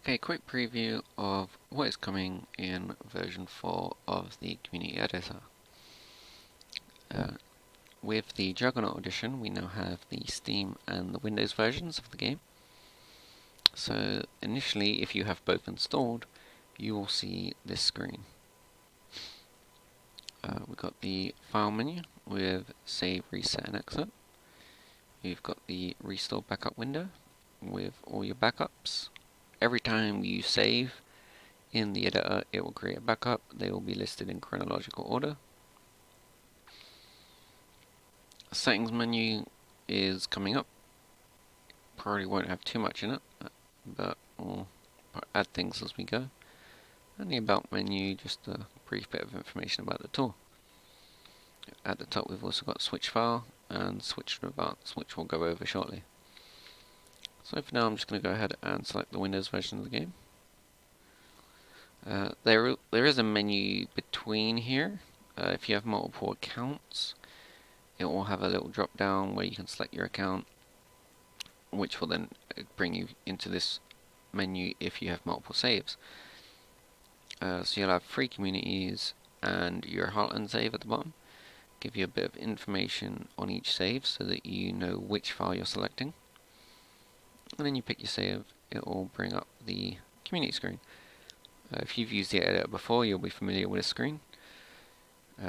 Okay, quick preview of what is coming in version 4 of the Community Editor. Uh, with the Juggernaut edition, we now have the Steam and the Windows versions of the game. So initially, if you have both installed, you will see this screen. We've got the File menu with Save, Reset and Exit. You've got the Restore Backup window with all your backups. Every time you save in the editor, it will create a backup. They will be listed in chronological order. Settings menu is coming up. Probably won't have too much in it, but we'll add things as we go. And the About menu, just a brief bit of information about the tool. At the top we've also got Switch File and Switch to Advanced, which we'll go over shortly. So for now I'm just going to go ahead and select the Windows version of the game. There is a menu between here. If you have multiple accounts, it will have a little drop down where you can select your account, which will then bring you into this menu if you have multiple saves. So you'll have free communities and your Heartland save at the bottom. Give you a bit of information on each save so that you know which file you're selecting. And then you pick your save, it will bring up the community screen. If you've used the editor before, you'll be familiar with this screen.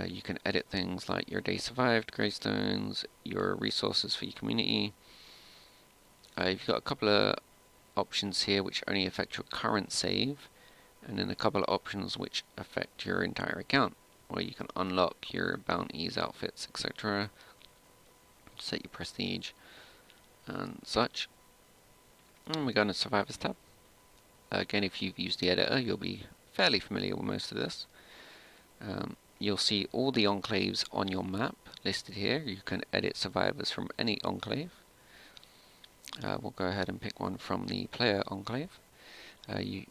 You can edit things like your day survived, gravestones, your resources for your community. You've got a couple of options here which only affect your current save, and then a couple of options which affect your entire account, where you can unlock your bounties, outfits, etc., set your prestige, and such. And we go into Survivors tab. Again, if you've used the editor, you'll be fairly familiar with most of this. You'll see all the enclaves on your map listed here. You can edit survivors from any enclave. We'll go ahead and pick one from the player enclave. You've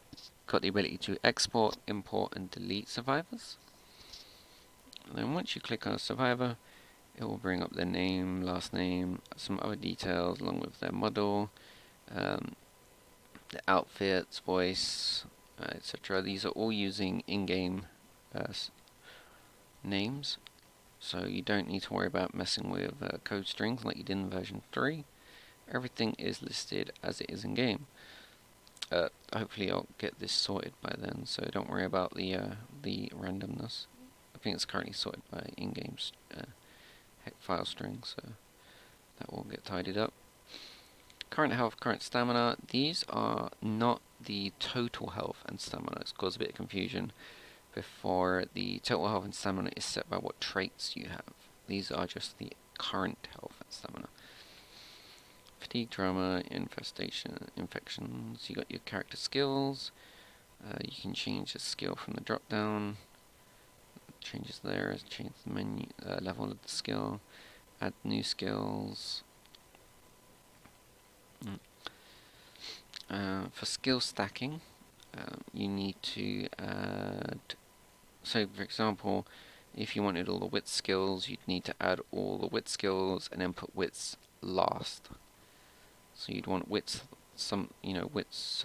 got the ability to export, import, and delete survivors. And then once you click on a survivor, it will bring up their name, last name, some other details along with their model, the outfits, voice, etc. These are all using in-game names, so you don't need to worry about messing with code strings like you did in version 3. Everything is listed as it is in game. Hopefully I'll get this sorted by then, so don't worry about the randomness. I think it's currently sorted by in-game file string, so that will get tidied up. Current health, current stamina. These are not the total health and stamina. It's caused a bit of confusion before. The total health and stamina is set by what traits you have. These are just the current health and stamina. Fatigue, trauma, infestation, infections. You got your character skills. You can change the skill from the drop down. Changes there. Change the menu level of the skill. Add new skills. For skill stacking, you need to add. So, for example, if you wanted all the wit skills, you'd need to add all the wit skills and then put wits last. So you'd want wits, wits,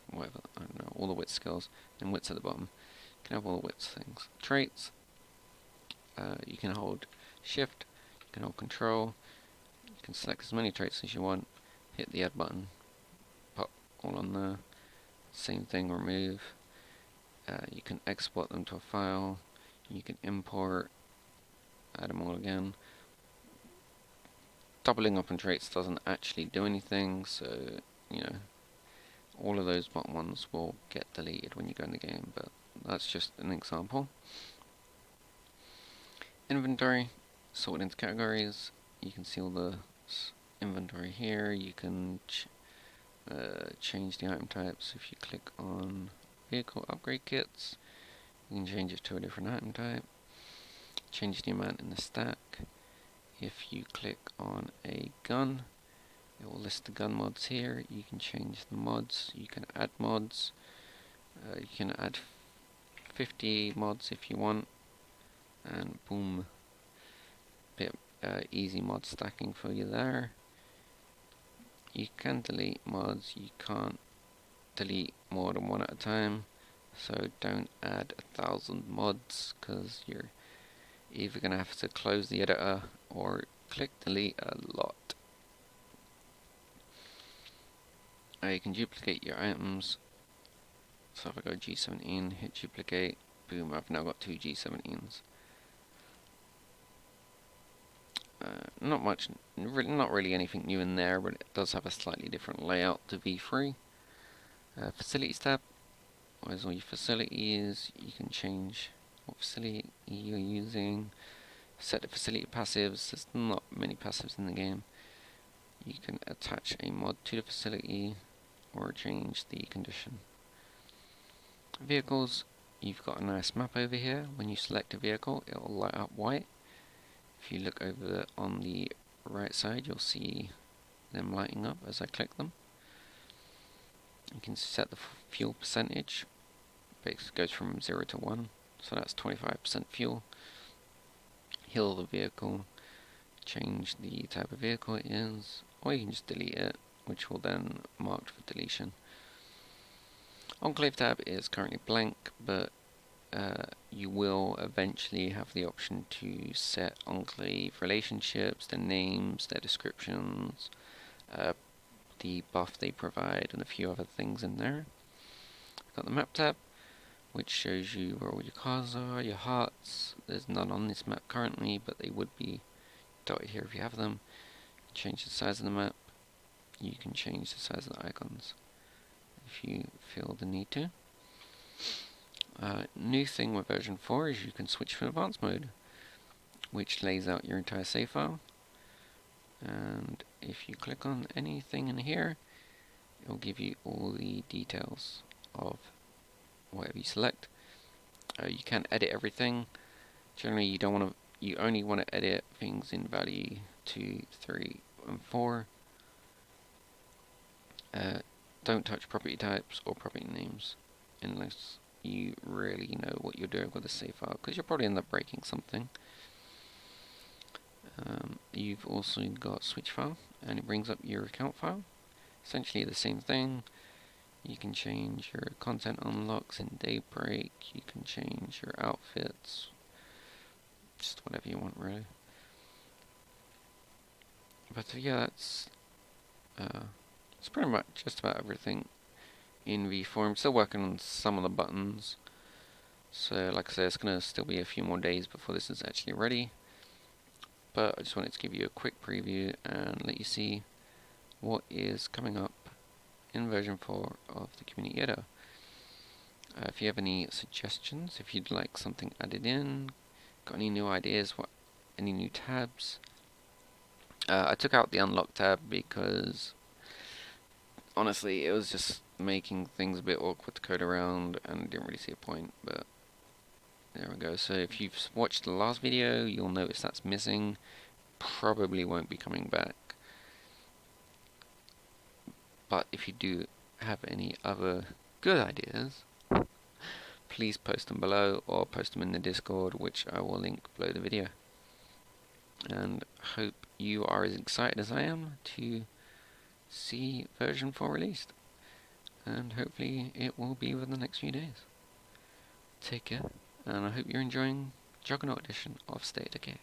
whatever, I don't know, all the wit skills, and wits at the bottom. You can have all the wits things. Traits, you can hold shift, you can hold control, you can select as many traits as you want, hit the add button, pop all on there, same thing, remove. You can export them to a file, you can import, add them all again. Doubling up on traits doesn't actually do anything, so, all of those bottom ones will get deleted when you go in the game, but that's just an example. Inventory, sorted into categories. You can see all the inventory here. You can change the item types. If you click on vehicle upgrade kits, you can change it to a different item type. Change the amount in the stack. If you click on a gun, it will list the gun mods here. You can change the mods. You can add mods. You can add 50 mods if you want, and boom, bit easy mod stacking for you there. You can delete mods. You can't delete more than one at a time. So don't add 1,000 mods, because you're either going to have to close the editor or click delete a lot. You can duplicate your items. So if I go G17, hit duplicate, boom, I've now got 2 G17s. Not much, not really anything new in there, but it does have a slightly different layout to V3. Facilities tab, where's all your facilities, you can change what facility you're using, set the facility passives. There's not many passives in the game. You can attach a mod to the facility or change the condition. Vehicles, you've got a nice map over here. When you select a vehicle, it will light up white. If you look over on the right side, you'll see them lighting up as I click them. You can set the fuel percentage. Basically goes from 0 to 1, so that's 25% fuel. Heal the vehicle, change the type of vehicle it is, or you can just delete it, which will then mark for deletion. Enclave tab is currently blank, but you will eventually have the option to set Enclave relationships, their names, their descriptions, the buff they provide, and a few other things in there. Got the map tab, which shows you where all your cars are, your hearts. There's none on this map currently, but they would be dotted here if you have them. You can change the size of the map. You can change the size of the icons if you feel the need to. New thing with version 4 is you can switch to advanced mode, which lays out your entire save file. And if you click on anything in here, it will give you all the details of whatever you select. You can edit everything. Generally, you only want to edit things in value 2, 3, and 4. Don't touch property types or property names unless you really know what you're doing with a save file, because you'll probably end up breaking something. You've also got switch file, and it brings up your account file. Essentially the same thing. You can change your content unlocks in Daybreak, you can change your outfits, just whatever you want really. But yeah, that's it's pretty much just about everything in V4. I'm still working on some of the buttons, so like I said, it's going to still be a few more days before this is actually ready. But I just wanted to give you a quick preview and let you see what is coming up in version 4 of the community editor. If you have any suggestions, if you'd like something added in, got any new ideas, any new tabs. I took out the unlock tab because honestly it was just making things a bit awkward to code around and didn't really see a point, but there we go. So if you've watched the last video, you'll notice that's missing. Probably won't be coming back. But if you do have any other good ideas, please post them below or post them in the Discord, which I will link below the video. And hope you are as excited as I am to see version 4 released. And hopefully it will be within the next few days. Take care, and I hope you're enjoying Juggernaut Edition of State of Decay.